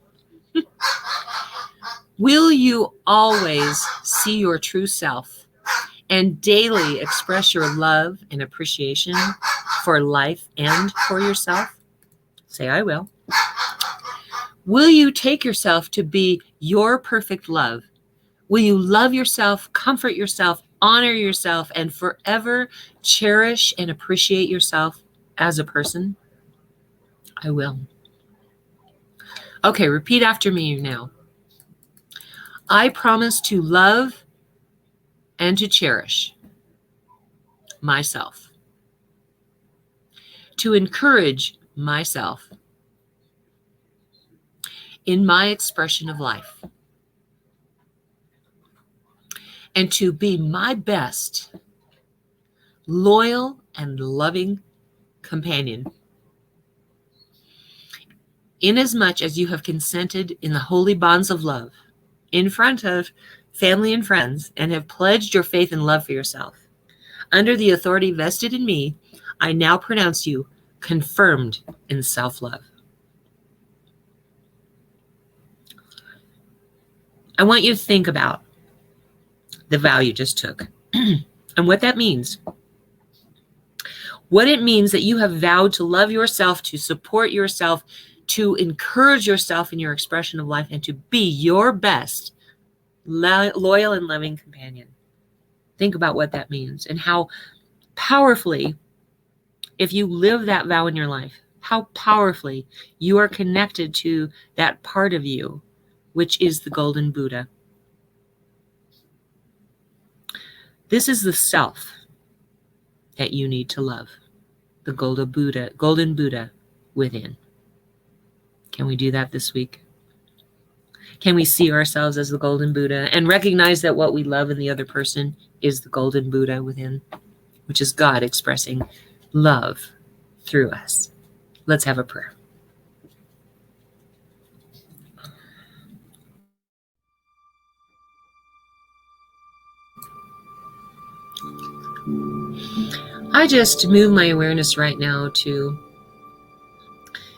Will you always see your true self and daily express your love and appreciation for life and for yourself? Say I will. Will you take yourself to be your perfect love? Will you love yourself, comfort yourself, honor yourself, and forever cherish and appreciate yourself as a person? I will. Okay, repeat after me now. I promise to love and to cherish myself, to encourage myself in my expression of life, and to be my best, loyal and loving companion, inasmuch as you have consented in the holy bonds of love in front of family and friends, and have pledged your faith and love for yourself. Under the authority vested in me, I now pronounce you confirmed in self-love. I want you to think about the vow you just took and what that means. What it means that you have vowed to love yourself, to support yourself, to encourage yourself in your expression of life, and to be your best, loyal and loving companion. Think about what that means and how powerfully, if you live that vow in your life, how powerfully you are connected to that part of you, which is the Golden Buddha. This is the self that you need to love, the Golden Buddha within. Can we do that this week? Can we see ourselves as the Golden Buddha and recognize that what we love in the other person is the Golden Buddha within, which is God expressing love through us? Let's have a prayer. I just move my awareness right now to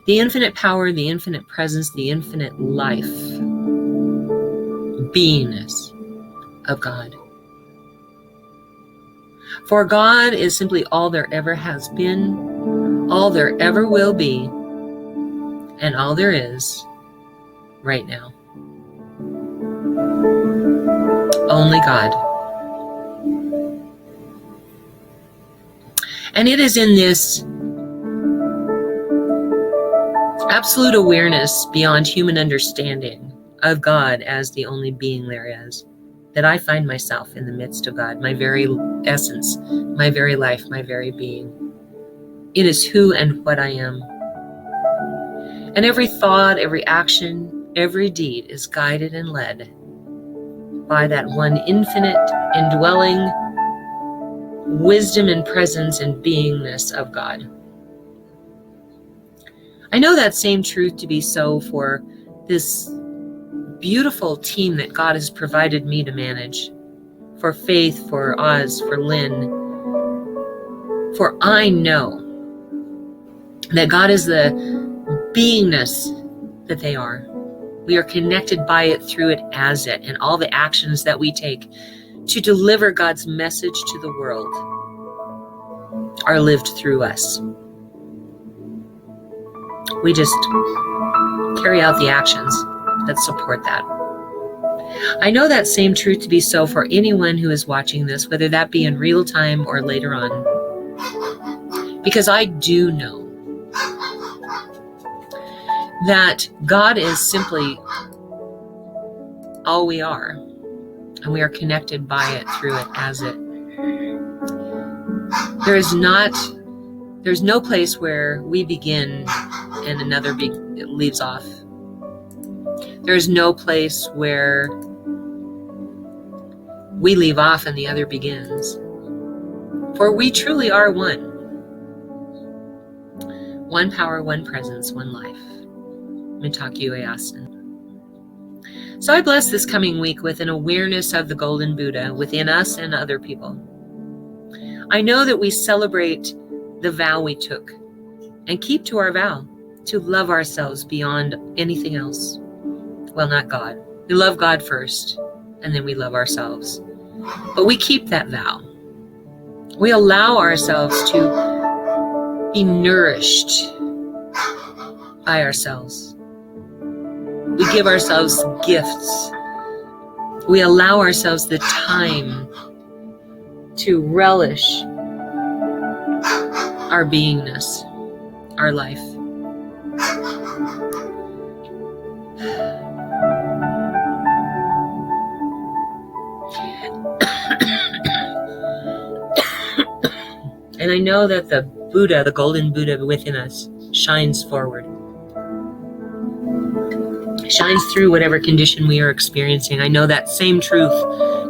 the infinite power, the infinite presence, the infinite life, beingness of God. For God is simply all there ever has been, all there ever will be, and all there is right now. Only God. And it is in this absolute awareness beyond human understanding of God as the only being there is that I find myself in the midst of God, my very essence, my very life, my very being. It is who and what I am. And every thought, every action, every deed is guided and led by that one infinite, indwelling wisdom and presence and beingness of God. I know that same truth to be so for this beautiful team that God has provided me to manage, for Faith, for Oz, for Lynn. For I know that God is the beingness that they are. We are connected by it, through it, as it, and all the actions that we take to deliver God's message to the world are lived through us. We just carry out the actions that support that. I know that same truth to be so for anyone who is watching this, whether that be in real time or later on, because I do know that God is simply all we are, and we are connected by it, through it, as it. There is not There's no place where we begin and another leaves off. There's no place where we leave off and the other begins. For we truly are one. One power, one presence, one life. Mitaku Easin. So I bless this coming week with an awareness of the Golden Buddha within us and other people. I know that we celebrate the vow we took and keep to our vow to love ourselves beyond anything else. Well, not God. We love God first, and then we love ourselves. But we keep that vow. We allow ourselves to be nourished by ourselves. We give ourselves gifts. We allow ourselves the time to relish our beingness, our life. And I know that the Buddha, the Golden Buddha within us, shines forward. Shines through whatever condition we are experiencing. I know that same truth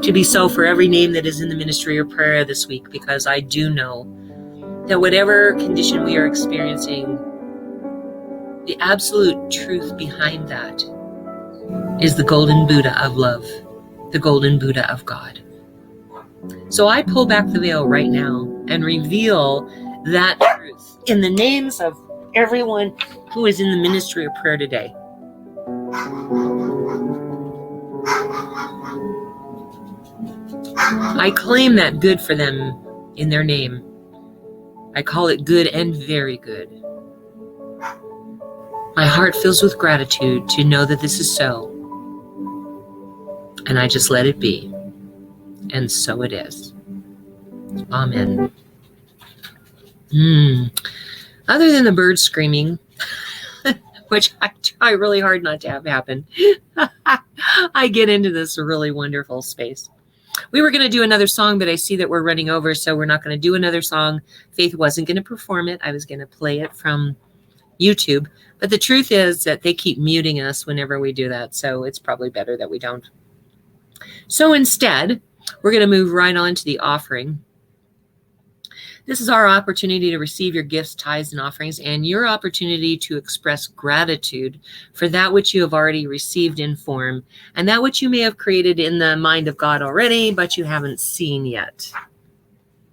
to be so for every name that is in the ministry or prayer this week, because I do know that whatever condition we are experiencing, the absolute truth behind that is the Golden Buddha of love, the Golden Buddha of God. So I pull back the veil right now and reveal that truth in the names of everyone who is in the ministry of prayer today. I claim that good for them in their name. I call it good and very good. My heart fills with gratitude to know that this is so. And I just let it be. And so it is. Amen. Other than the birds screaming, which I try really hard not to have happen, I get into this really wonderful space. We were going to do another song, but I see that we're running over, so we're not going to do another song. Faith wasn't going to perform it. I was going to play it from YouTube. But the truth is that they keep muting us whenever we do that, so it's probably better that we don't. So instead, we're going to move right on to the offering. This is our opportunity to receive your gifts, tithes, and offerings, and your opportunity to express gratitude for that which you have already received in form, and that which you may have created in the mind of God already, but you haven't seen yet.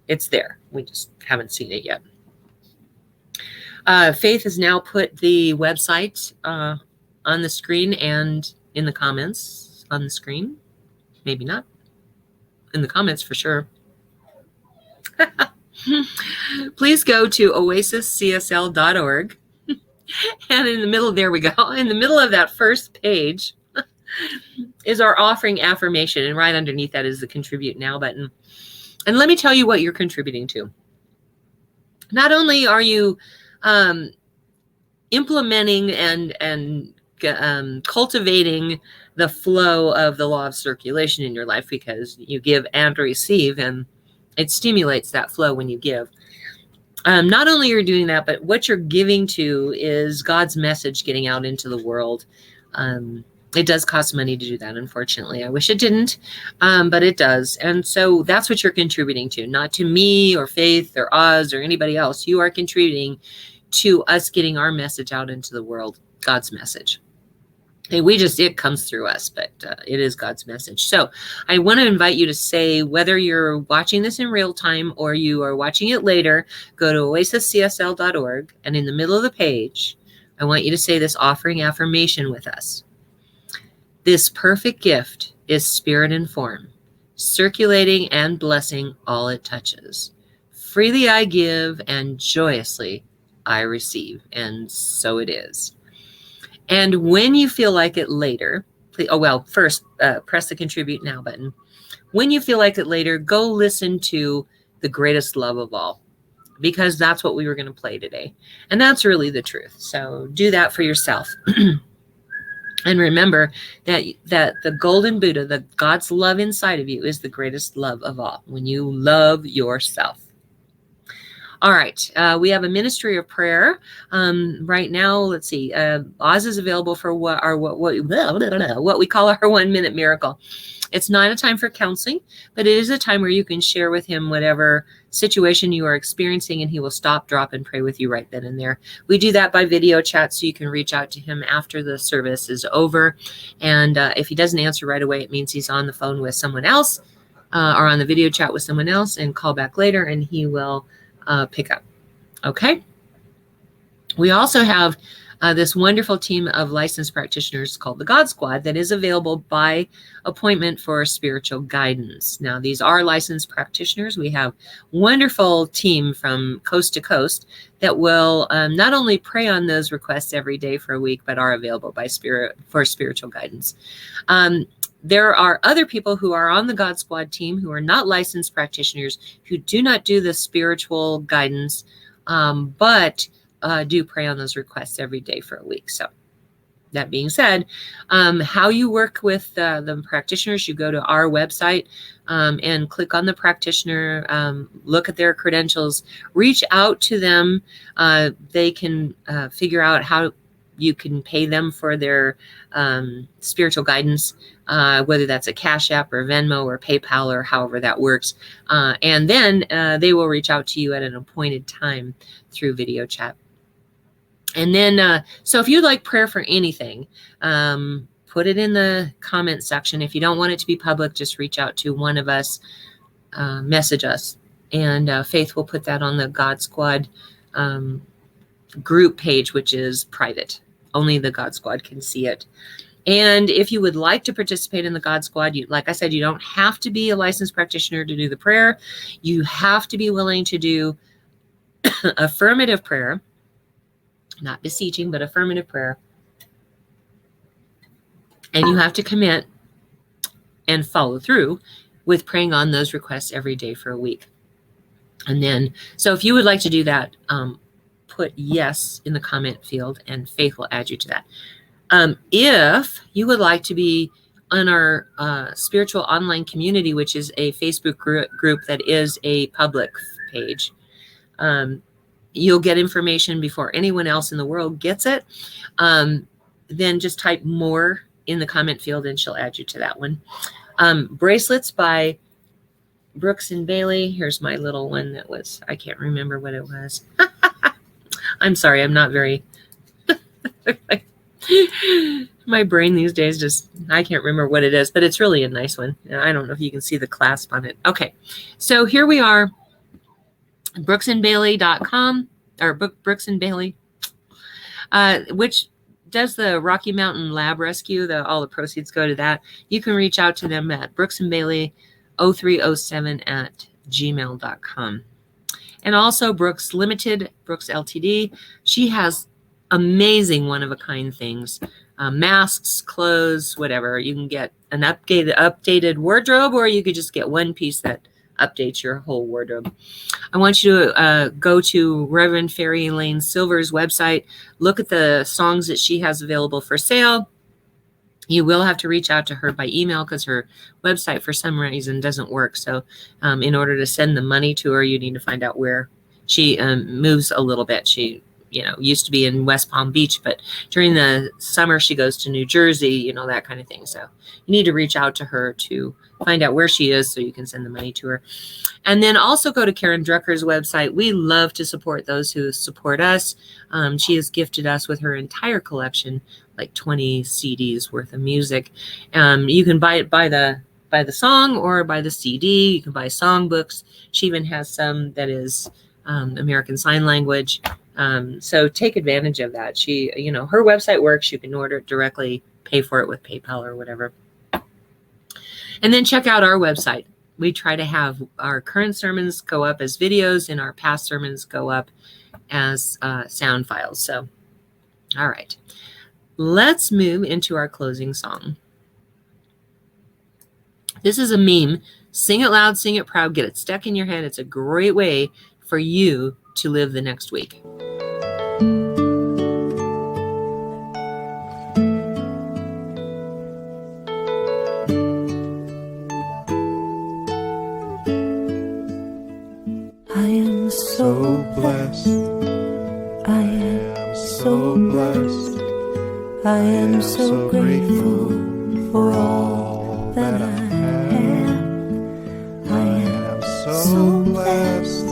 It's there. We just haven't seen it yet. Faith has now put the website on the screen and in the comments on the screen. Maybe not. In the comments for sure. Please go to oasiscsl.org. And in the middle, there we go. In the middle of that first page is our offering affirmation. And right underneath that is the Contribute Now button. And let me tell you what you're contributing to. Not only are you implementing and cultivating the flow of the law of circulation in your life, because you give and receive, and it stimulates that flow when you give. Not only are you doing that, but what you're giving to is God's message getting out into the world. It does cost money to do that, unfortunately. I wish it didn't, but it does. And so that's what you're contributing to, not to me or Faith or Oz or anybody else. You are contributing to us getting our message out into the world, God's message. And it comes through us, but it is God's message. So I want to invite you to say, whether you're watching this in real time or you are watching it later, go to oasiscsl.org, and in the middle of the page, I want you to say this offering affirmation with us. This perfect gift is spirit and form, circulating and blessing all it touches. Freely I give, and joyously I receive. And so it is. And when you feel like it later, first press the Contribute Now button. When you feel like it later, go listen to The Greatest Love of All, because that's what we were going to play today. And that's really the truth. So do that for yourself. And remember that the Golden Buddha, the God's love inside of you, is the greatest love of all, when you love yourself. All right. We have a ministry of prayer. Right now, let's see. Oz is available for what we call our 1 minute miracle. It's not a time for counseling, but it is a time where you can share with him whatever situation you are experiencing, and he will stop, drop, and pray with you right then and there. We do that by video chat, so you can reach out to him after the service is over. And if he doesn't answer right away, it means he's on the phone with someone else or on the video chat with someone else, and call back later and he will pick up. Okay. We also have this wonderful team of licensed practitioners called the God Squad that is available by appointment for spiritual guidance. Now, these are licensed practitioners. We have a wonderful team from coast to coast that will not only pray on those requests every day for a week, but are available for spiritual guidance. There are other people who are on the God Squad team who are not licensed practitioners who do not do the spiritual guidance, but do pray on those requests every day for a week. So that being said, how you work with the practitioners, you go to our website and click on the practitioner, look at their credentials, reach out to them. They can figure out how you can pay them for their spiritual guidance, whether that's a Cash App or Venmo or PayPal or however that works. And then they will reach out to you at an appointed time through video chat. And then, so if you'd like prayer for anything, put it in the comment section. If you don't want it to be public, just reach out to one of us, message us, and Faith will put that on the God Squad group page, which is private. Only the God Squad can see it. And if you would like to participate in the God Squad, like I said, you don't have to be a licensed practitioner to do the prayer. You have to be willing to do affirmative prayer. Not beseeching, but affirmative prayer. And you have to commit and follow through with praying on those requests every day for a week. And then, so if you would like to do that, put yes in the comment field and Faith will add you to that. If you would like to be on our spiritual online community, which is a Facebook group that is a public page, you'll get information before anyone else in the world gets it. Then just type more in the comment field and she'll add you to that one. Bracelets by Brooks and Bailey. Here's my little one that was, I can't remember what it was. I'm sorry, I'm not very, my brain these days just, I can't remember what it is, but it's really a nice one. I don't know if you can see the clasp on it. Okay, so here we are. brooksandbailey.com or Brooks and Bailey, which does the Rocky Mountain Lab Rescue. All the proceeds go to that. You can reach out to them at brooksandbailey0307@gmail.com. And also Brooks Limited, Brooks Ltd. She has amazing one-of-a-kind things. Masks, clothes, whatever. You can get an updated wardrobe, or you could just get one piece that updates your whole wardrobe. I want you to go to Reverend Fairy Lane Silver's website, look at the songs that she has available for sale. You will have to reach out to her by email because her website for some reason doesn't work. So in order to send the money to her, you need to find out where she moves a little bit. She used to be in West Palm Beach, but during the summer she goes to New Jersey, that kind of thing. So you need to reach out to her to find out where she is so you can send the money to her. And then also go to Karen Drucker's website. We love to support those who support us. She has gifted us with her entire collection, like 20 CDs worth of music. You can buy it by the song or by the CD. You can buy songbooks. She even has some that is American Sign Language. So take advantage of that. She, her website works. You can order it directly, pay for it with PayPal or whatever. And then check out our website. We try to have our current sermons go up as videos and our past sermons go up as sound files. So, all right, let's move into our closing song. This is a meme. Sing it loud, sing it proud, get it stuck in your head. It's a great way for you to live the next week. I am so blessed. I am so blessed. I am so grateful for all that I have. I am so blessed.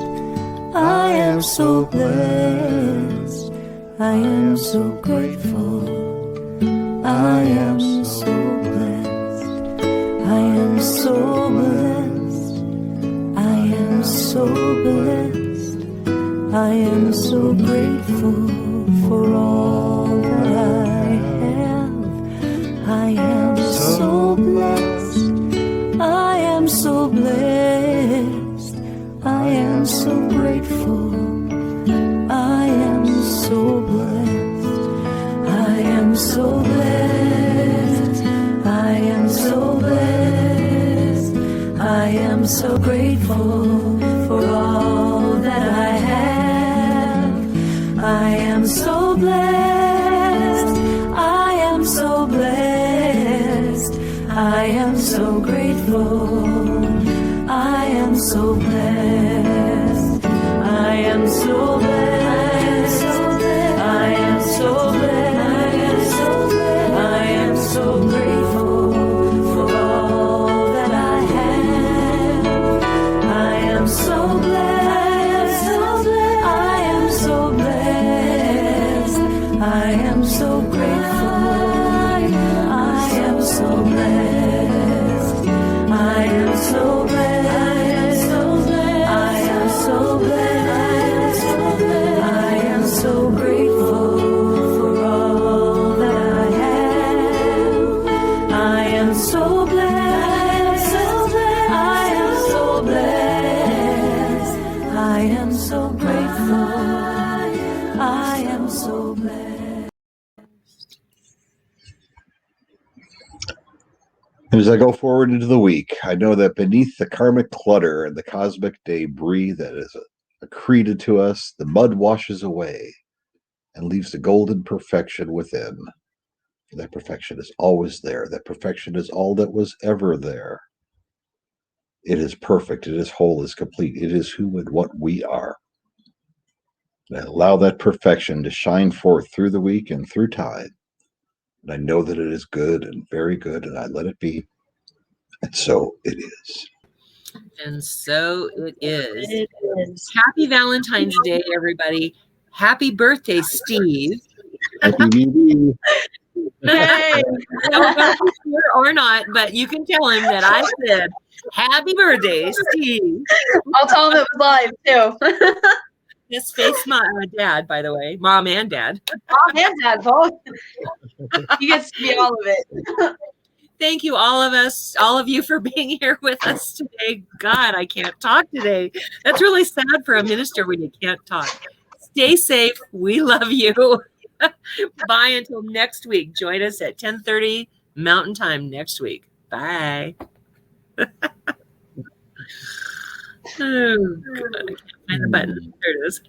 I am so blessed. I am so grateful. I am so blessed. I am so blessed. I am so blessed. I am so grateful for all that I have. I am so blessed. I am so blessed. I am so grateful. I am so blessed. I am so blessed. I am so blessed. I am so grateful for all that I have. I am so blessed. I am so blessed. I am so grateful. I am so blessed. I am so blessed. I am so blessed. I am so grateful for all that I have. I am so blessed. I am so blessed. I am so grateful. I am so blessed. I am so blessed. I am so blessed. I am so grateful for all that I have. I am so blessed. I am so blessed. I am so grateful. I am so blessed. As I go forward into the week, I know that beneath the karmic clutter and the cosmic debris that is accreted to us, the mud washes away and leaves the golden perfection within. That perfection is always there. That perfection is all that was ever there. It is perfect. It is whole. It is complete. It is who and what we are. And I allow that perfection to shine forth through the week and through time. And I know that it is good and very good, and I let it be. And so it is. And so it is. It is. Happy Valentine's Day, everybody. Happy birthday, Steve. Happy BB. Hey, I don't know if he's here or not, but you can tell him that I said, happy birthday, Steve. I'll tell him it was live too. This face my dad, by the way, mom and dad. Mom and dad both. He gets to be all of it. Thank you, all of you for being here with us today. God, I can't talk today. That's really sad for a minister when you can't talk. Stay safe. We love you. Bye until next week. Join us at 10:30 Mountain Time next week. Bye. Oh, God. I can't find the button. There it is.